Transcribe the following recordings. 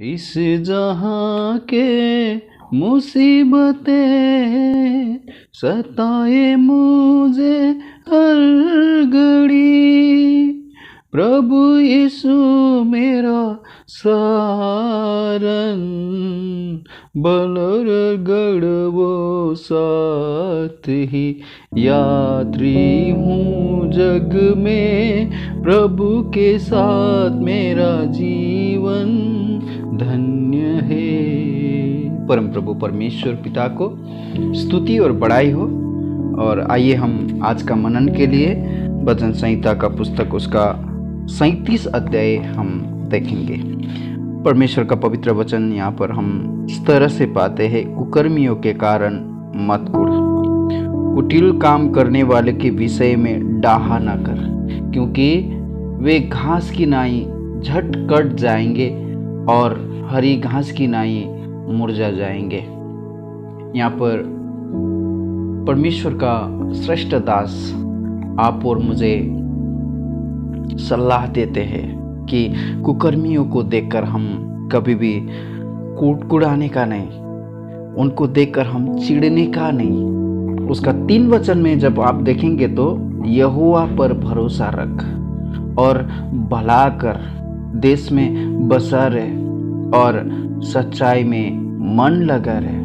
इस जहां के मुसीबतें सताए मुझे हर घड़ी, प्रभु यीशु मेरा सहारन, बलर गढ़वो साथ ही यात्री हूँ जग में, प्रभु के साथ मेरा जीवन धन्य है। परम प्रभु परमेश्वर पिता को स्तुति और बड़ाई हो। और आइए हम आज का मनन के लिए वचन संहिता का पुस्तक उसका 37 अध्याय हम देखेंगे। परमेश्वर का पवित्र वचन यहाँ पर हम इस तरह से पाते हैं, कुकर्मियों के कारण मत कुढ़, कुटिल काम करने वाले के विषय में डाहा न कर, क्योंकि वे घास की नाई झट कट जाएंगे और हरी घास की नाई मुरझा जाएंगे। यहाँ पर परमेश्वर का श्रेष्ठ दास आप और मुझे सलाह देते हैं कि कुकर्मियों को देखकर हम कभी भी कुड़कुड़ाने का नहीं, उनको देखकर हम चिढ़ने का नहीं। उसका 3 वचन में जब आप देखेंगे तो यहोवा पर भरोसा रख और भला कर, देश में बसा रहे और सच्चाई में मन लगा रहे।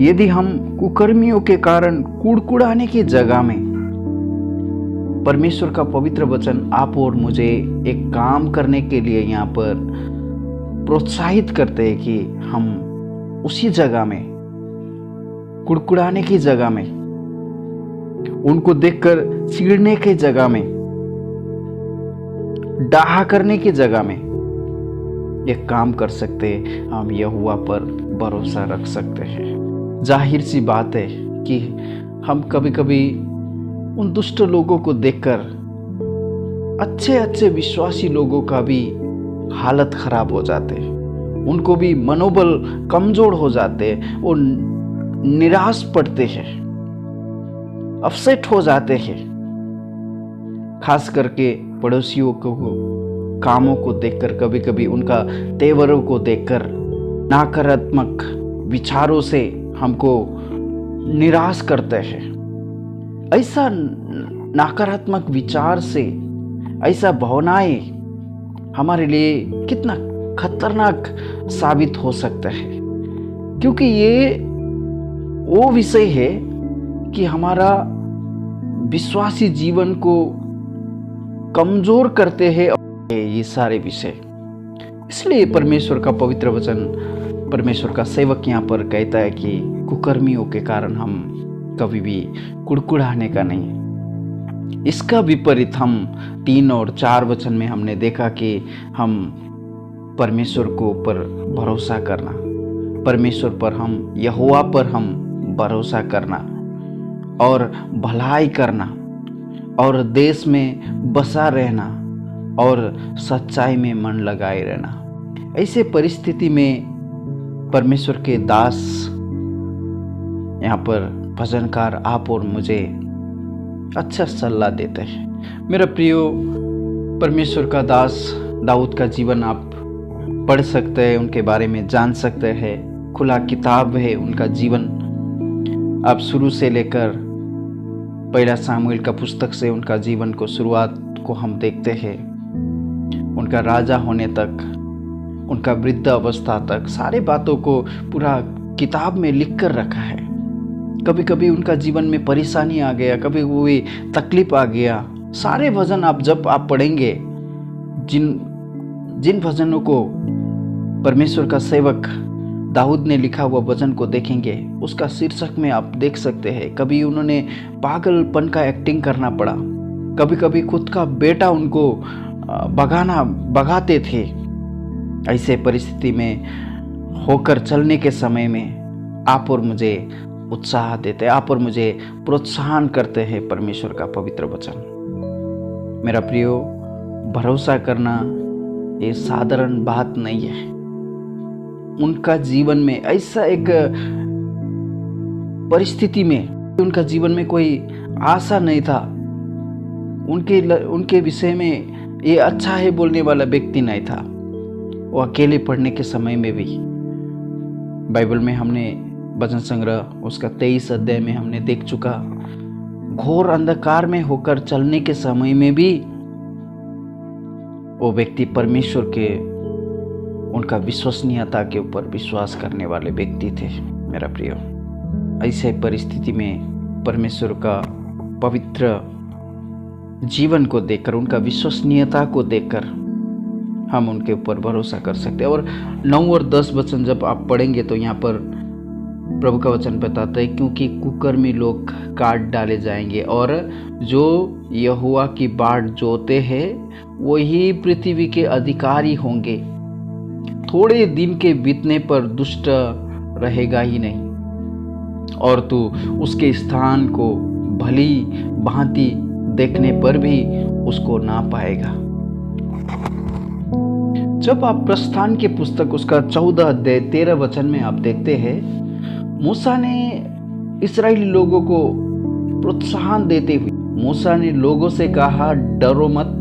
यदि हम कुकर्मियों के कारण कुड़कुड़ाने की जगह में परमेश्वर का पवित्र वचन आप और मुझे एक काम करने के लिए यहाँ पर प्रोत्साहित करते हैं कि हम उसी जगह में, कुड़कुड़ाने की जगह में, उनको देखकर चिढ़ने की जगह में, डाहा करने की जगह में एक काम कर सकते हैं, हम यहोवा पर भरोसा रख सकते हैं। जाहिर सी बात है कि हम कभी कभी उन दुष्ट लोगों को देखकर अच्छे अच्छे विश्वासी लोगों का भी हालत खराब हो जाते, उनको भी मनोबल कमजोर हो जाते और निराश पड़ते हैं, अपसेट हो जाते हैं। खास करके पड़ोसियों को कामों को देखकर, कभी कभी उनका तेवरों को देखकर नकारात्मक विचारों से हमको निराश करते हैं। ऐसा नकारात्मक विचार से, ऐसा भावनाएं हमारे लिए कितना खतरनाक साबित हो सकता है, क्योंकि ये वो विषय है कि हमारा विश्वासी जीवन को कमजोर करते हैं ये सारे विषय। इसलिए परमेश्वर का पवित्र वचन, परमेश्वर का सेवक यहाँ पर कहता है कि कुकर्मियों के कारण हम कभी भी कुड़कुड़ाने का नहीं। इसका विपरीत हम 3 और 4 वचन में हमने देखा कि हम परमेश्वर को ऊपर भरोसा करना, परमेश्वर पर हम, यहोवा पर हम भरोसा करना और भलाई करना और देश में बसा रहना और सच्चाई में मन लगाए रहना। ऐसे परिस्थिति में परमेश्वर के दास यहाँ पर भजनकार आप और मुझे अच्छा सलाह देते हैं। मेरा प्रियो, परमेश्वर का दास दाऊद का जीवन आप पढ़ सकते हैं, उनके बारे में जान सकते हैं। खुला किताब है उनका जीवन। आप शुरू से लेकर 1 सामुएल का पुस्तक से उनका जीवन को, शुरुआत को हम देखते हैं, उनका राजा होने तक, उनका वृद्ध अवस्था तक, सारे बातों को पूरा किताब में लिख कर रखा है। कभी कभी उनका जीवन में परेशानी आ गया, कभी कोई तकलीफ आ गया। सारे भजन जब आप पढ़ेंगे, जिन भजनों को परमेश्वर का सेवक दाऊद ने लिखा हुआ वचन को देखेंगे, उसका शीर्षक में आप देख सकते हैं, कभी उन्होंने पागलपन का एक्टिंग करना पड़ा, कभी कभी खुद का बेटा उनको भगाते थे। ऐसे परिस्थिति में होकर चलने के समय में आप और मुझे उत्साह देते, आप और मुझे प्रोत्साहन करते हैं परमेश्वर का पवित्र वचन। मेरा प्रियो, भरोसा करना ये साधारण बात नहीं है। उनका जीवन में ऐसा एक परिस्थिति में, उनका जीवन में कोई आशा नहीं था, उनके विषय में ये अच्छा है बोलने वाला व्यक्ति नहीं था। वो अकेले पढ़ने के समय में भी बाइबल में हमने वचन संग्रह उसका 23 अध्याय में हमने देख चुका, घोर अंधकार में होकर चलने के समय में भी वो व्यक्ति परमेश्वर के उनका विश्वसनीयता के ऊपर विश्वास करने वाले व्यक्ति थे। मेरा प्रिय, ऐसे परिस्थिति में परमेश्वर का पवित्र जीवन को देखकर, उनका विश्वसनीयता को देखकर हम उनके ऊपर भरोसा कर सकते हैं। और 9 और 10 वचन जब आप पढ़ेंगे तो यहाँ पर प्रभु का वचन बताता है, क्योंकि कुकर्मी लोग काट डाले जाएंगे और जो यहोवा की बाट जोते हैं वही पृथ्वी के अधिकारी होंगे। थोड़े दिन के बीतने पर दुष्ट रहेगा ही नहीं और तू उसके स्थान को भली भांति देखने पर भी उसको ना पाएगा। जब आप प्रस्थान की पुस्तक उसका 14 अध्याय 13 वचन में आप देखते हैं, मूसा ने इस्राएली लोगों को प्रोत्साहन देते हुए मूसा ने लोगों से कहा, डरो मत,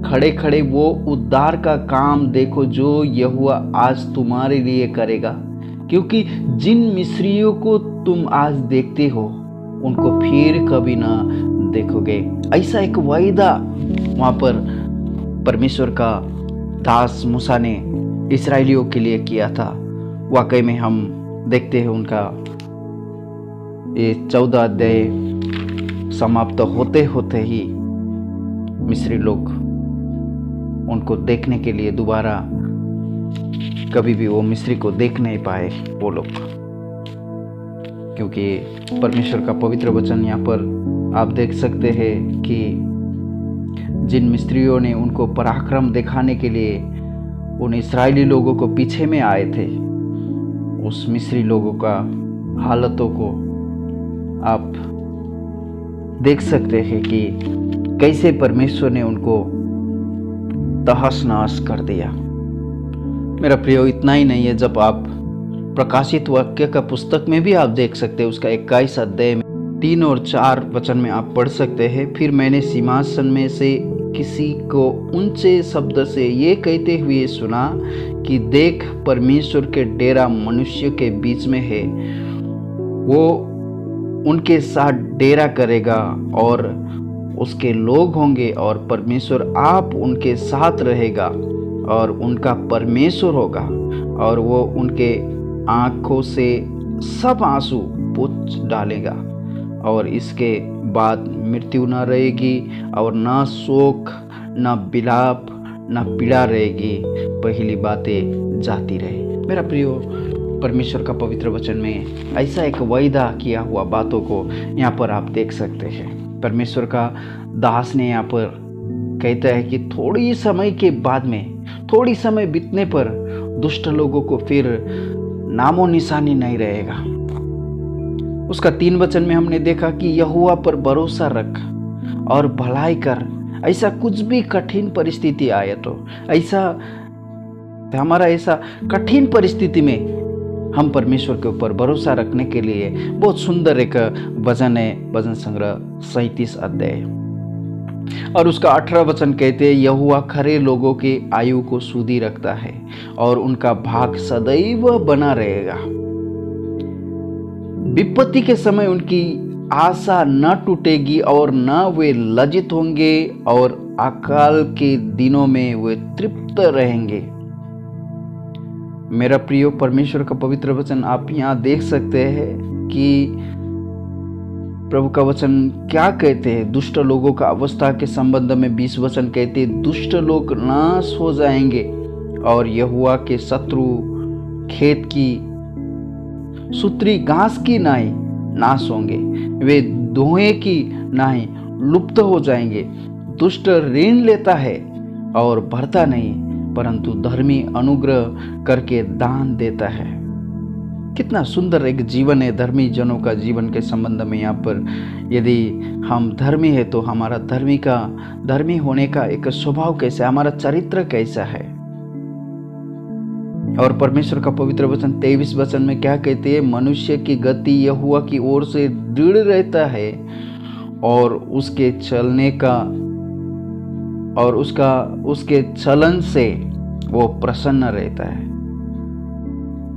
खड़े खड़े वो उद्धार का काम देखो जो यहोवा आज तुम्हारे लिए करेगा, क्योंकि जिन मिस्रियों को तुम आज देखते हो उनको फिर कभी ना देखोगे। ऐसा एक वायदा वहां पर परमेश्वर का दास मूसा ने इस्राएलियों के लिए किया था। वाकई में हम देखते हैं उनका ये 14 अध्याय समाप्त होते होते ही मिस्री लोग उनको देखने के लिए दोबारा कभी भी वो मिस्री को देख नहीं पाए वो लोग, क्योंकि परमेश्वर का पवित्र वचन यहाँ पर आप देख सकते हैं कि जिन मिस्त्रियों ने उनको पराक्रम दिखाने के लिए उन इस्राएली लोगों को पीछे में आए थे, उस मिस्री लोगों का हालतों को आप देख सकते हैं कि कैसे परमेश्वर ने उनको तहस नहस कर दिया। मेरा प्रिय, इतना ही नहीं है, जब आप प्रकाशित वाक्य का पुस्तक में भी आप देख सकते हैं उसका 21 अध्याय में 3 और 4 वचन में आप पढ़ सकते हैं, फिर मैंने सिंहासन में से किसी को ऊंचे शब्द से ये कहते हुए सुना कि देख, परमेश्वर के डेरा मनुष्य के बीच में है, वो उनके साथ डेरा करेगा और उसके लोग होंगे और परमेश्वर आप उनके साथ रहेगा और उनका परमेश्वर होगा और वो उनके आँखों से सब आंसू पोंछ डालेगा और इसके बाद मृत्यु न रहेगी और न शोक न विलाप न पीड़ा रहेगी, पहली बातें जाती रहे। मेरा प्रियो, परमेश्वर का पवित्र वचन में ऐसा एक वायदा किया हुआ बातों को यहाँ पर आप देख सकते हैं। परमेश्वर का दास ने यहाँ पर कहता है कि थोड़ी समय के बाद में, थोड़ी समय बीतने पर दुष्ट लोगों को फिर नामो निशानी नहीं रहेगा। उसका 3 वचन में हमने देखा कि यहोवा पर भरोसा रख और भलाई कर। ऐसा कुछ भी कठिन परिस्थिति आए तो हमारा ऐसा कठिन परिस्थिति में हम परमेश्वर के ऊपर भरोसा रखने के लिए बहुत सुंदर एक वचन है, वचन संग्रह 37 अध्याय और उसका 18 वचन कहते हैं, यहोवा खरे लोगों के आयु को सुधि रखता है और उनका भाग सदैव बना रहेगा। विपत्ति के समय उनकी आशा न टूटेगी और न वे लज्जित होंगे और अकाल के दिनों में वे तृप्त रहेंगे। मेरा प्रिय, परमेश्वर का पवित्र वचन आप यहाँ देख सकते हैं कि प्रभु का वचन क्या कहते हैं। दुष्ट लोगों का अवस्था के संबंध में 20 वचन कहते हैं, दुष्ट लोग नाश हो जाएंगे और यहोवा के शत्रु खेत की सुतरी घास की नाई नाश होंगे, वे धुएं की नाई लुप्त हो जाएंगे। दुष्ट ऋण लेता है और भरता नहीं, परंतु धर्मी अनुग्रह करके दान देता है। कितना सुंदर एक जीवन है धर्मी जनों का जीवन के संबंध में। यहाँ पर यदि हम धर्मी है तो हमारा धर्मी होने का एक स्वभाव कैसा है, हमारा चरित्र कैसा है। और परमेश्वर का पवित्र वचन 23 वचन में क्या कहते हैं, मनुष्य की गति यहोवा की ओर से दृढ़ रहता है और उसके चलन से वो प्रसन्न रहता है।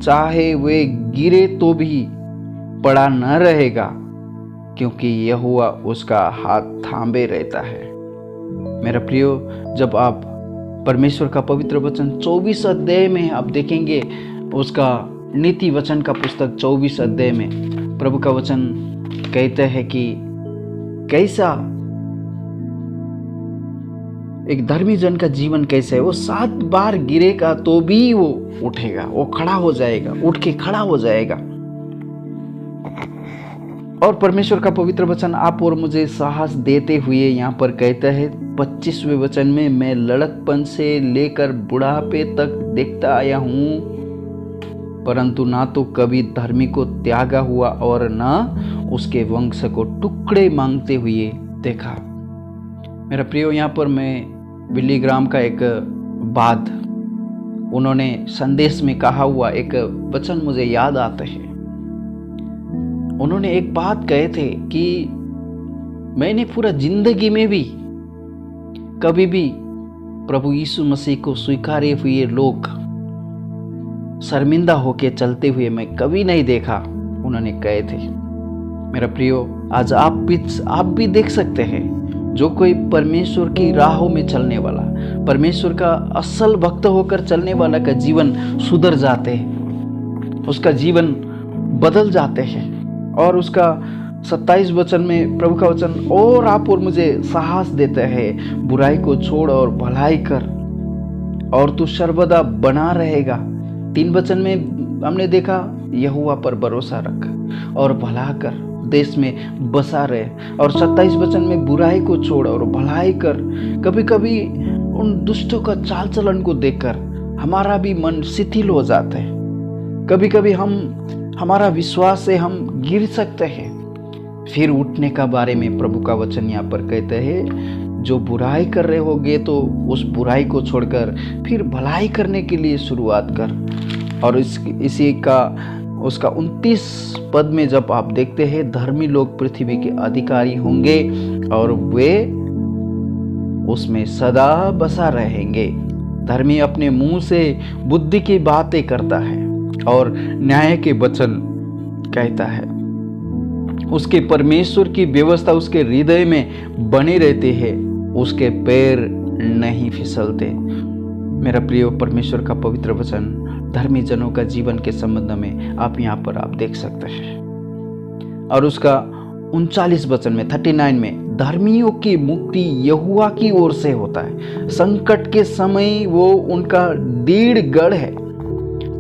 चाहे वे गिरे तो भी पड़ा न रहेगा, क्योंकि यहोवा उसका हाथ थामे रहता है। मेरा प्रियो, जब आप परमेश्वर का पवित्र वचन 24 अध्याय में आप देखेंगे, उसका नीति वचन का पुस्तक 24 अध्याय में प्रभु का वचन कहते हैं कि कैसा एक धर्मी जन का जीवन कैसा है। वो 7 बार गिरेगा तो भी वो उठेगा, वो खड़ा हो जाएगा, उठ के खड़ा हो जाएगा। और परमेश्वर का पवित्र वचन आप और मुझे साहस देते हुए यहाँ पर कहता है 25वें वचन में, मैं लड़कपन से लेकर बुढ़ापे तक देखता आया हूँ, परंतु ना तो कभी धर्मी को त्यागा हुआ और ना उसके वंश को टुकड़े मांगते हुए देखा। मेरा प्रियो, यहाँ पर मैं बिली ग्राम का एक बात उन्होंने संदेश में कहा हुआ एक वचन मुझे याद आते हैं। उन्होंने एक बात कहे थे कि मैंने पूरा जिंदगी में भी कभी भी प्रभु यीशु मसीह को स्वीकारे हुए लोग शर्मिंदा होके चलते हुए मैं कभी नहीं देखा, उन्होंने कहे थे। मेरा प्रियो, आज आप भी देख सकते हैं, जो कोई परमेश्वर की राहों में चलने वाला, परमेश्वर का असल भक्त होकर चलने वाला का जीवन सुधर जाते हैं, उसका जीवन बदल जाते हैं। और उसका 27 वचन में प्रभु का वचन और आप और मुझे साहस देता है, बुराई को छोड़ और भलाई कर और तू सर्वदा बना रहेगा। 3 वचन में हमने देखा, यहोवा पर भरोसा रख और भला कर, देश में बसा रहे। और 27 वचन में बुराई को छोड़ और भलाई कर। कभी कभी उन दुष्टों का चाल चलन को देखकर हमारा भी मन शिथिल हो जाता है। कभी कभी हमारा विश्वास से हम गिर सकते हैं। फिर उठने का बारे में प्रभु का वचन यहाँ पर कहते हैं, जो बुराई कर रहे होगे तो उस बुराई को छोड़कर फिर भलाई करने के लिए शुरुआत कर। और इसी का उसका 29 पद में जब आप देखते हैं, धर्मी लोग पृथ्वी के अधिकारी होंगे और वे उसमें सदा बसा रहेंगे। धर्मी अपने मुंह से बुद्धि की बातें करता है और न्याय के वचन कहता है। उसके परमेश्वर की व्यवस्था उसके हृदय में बने रहते हैं, उसके पैर नहीं फिसलते। मेरा प्रिय, परमेश्वर का पवित्र वचन धर्मी जनों का जीवन के संबंध में आप यहाँ पर आप देख सकते हैं। और उसका 39 वचन में 39 में, धर्मियों की मुक्ति यहोवा की ओर से होता है, संकट के समय वो उनका दृढ़ गढ़ है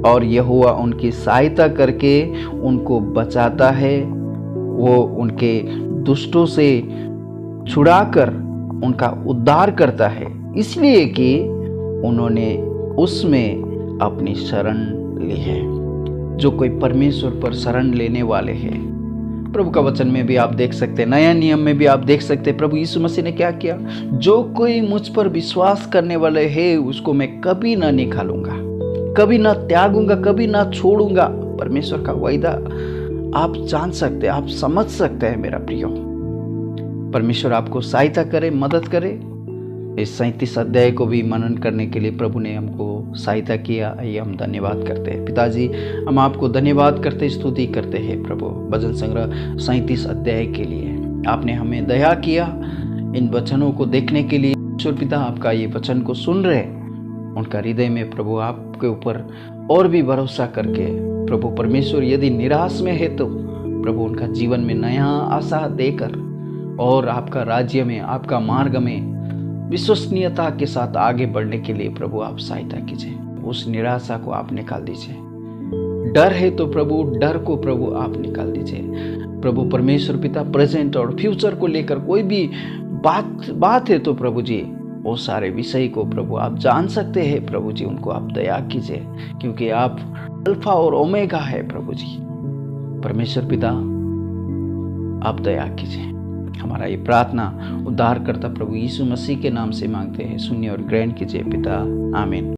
और यहोवा उनकी सहायता करके उनको बचाता है। वो उनके दुष्टों से छुड़ाकर उनका उद्धार करता है, इसलिए कि उन्होंने उसमें अपनी शरण ली है। जो कोई परमेश्वर पर शरण लेने वाले हैं, प्रभु का वचन में भी आप देख सकते हैं, नया नियम में भी आप देख सकते हैं, प्रभु यीशु मसीह ने क्या किया। जो कोई मुझ पर विश्वास करने वाले है, उसको मैं कभी ना निकालूंगा, कभी ना त्यागूंगा, कभी ना छोड़ूंगा। परमेश्वर का वायदा आप जान सकते हैं, आप समझ सकते हैं। मेरा प्रियो, परमेश्वर आपको सहायता करे, मदद करे। इस 37 अध्याय को भी मनन करने के लिए प्रभु ने हमको सहायता किया, ये हम धन्यवाद करते हैं। पिताजी, हम आपको धन्यवाद करते, स्तुति करते हैं प्रभु, भजन संग्रह 37 अध्याय के लिए आपने हमें दया किया इन वचनों को देखने के लिए। ईश्वर पिता, आपका ये वचन को सुन रहे उनका हृदय में प्रभु आपके ऊपर और भी भरोसा करके प्रभु परमेश्वर यदि निराश में है तो प्रभु उनका जीवन में नया आशा देकर और आपका राज्य में, आपका मार्ग में विश्वसनीयता के साथ आगे बढ़ने के लिए प्रभु आप सहायता कीजिए। उस निराशा को आप निकाल दीजिए। डर है तो प्रभु डर को प्रभु आप निकाल दीजिए। प्रभु परमेश्वर पिता, प्रेजेंट और फ्यूचर को लेकर कोई भी बात है तो प्रभु जी वो सारे विषय को प्रभु आप जान सकते हैं। प्रभु जी उनको आप दया कीजिए, क्योंकि आप अल्फा और ओमेगा है। प्रभु जी परमेश्वर पिता, आप दया कीजिए। हमारा ये प्रार्थना उद्धारकर्ता प्रभु यीशु मसीह के नाम से मांगते हैं, सुनिए और ग्रहण कीजिए पिता, आमीन।